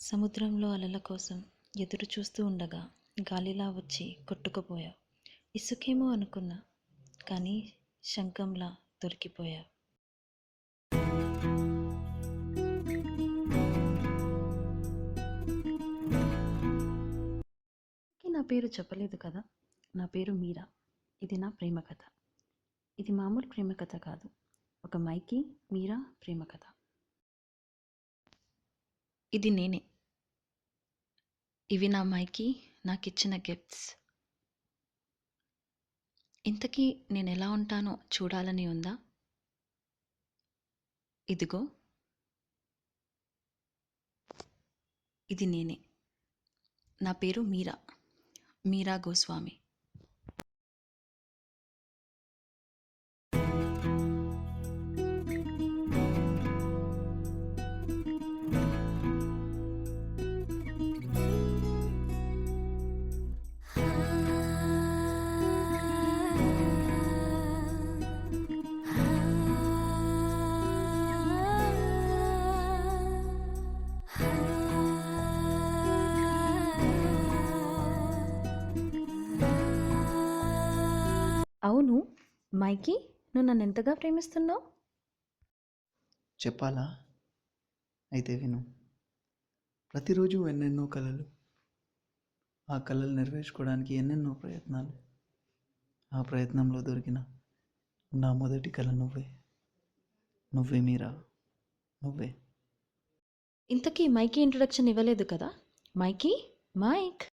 సముద్రంలో అలల కోసం ఎదురు చూస్తూ ఉండగా గాలిలా వచ్చి కొట్టుకుపోయావు. ఇసుకేమో అనుకున్నా, కానీ శంఖంలా దొరికిపోయావు. నా పేరు చెప్పలేదు కదా, నా పేరు మీరా. ఇది నా ప్రేమ కథ. ఇది మామూలు ప్రేమ కథ కాదు, ఒక మైకీ మీరా ప్రేమ కథ. ఇది నేనే. ఇవి నా మైకీ నాకిచ్చిన గిఫ్ట్స్. ఇంతకీ నేను ఎలా ఉంటానో చూడాలని ఉందా? ఇదిగో, ఇది నేనే. నా పేరు మీరా గోస్వామి. అవును మైకీ, నువ్వు నన్ను ఎంతగా ప్రేమిస్తున్నావు? చెప్పాలా? అయితే విను. ప్రతిరోజు ఎన్నెన్నో కలలు, ఆ కలలు నెరవేర్చుకోవడానికి ఎన్నెన్నో ప్రయత్నాలు. ఆ ప్రయత్నంలో దొరికిన నా మొదటి కల నువ్వే మీరా, నువ్వే. ఇంతకీ మైకీ ఇంట్రొడక్షన్ ఇవ్వలేదు కదా. మైక్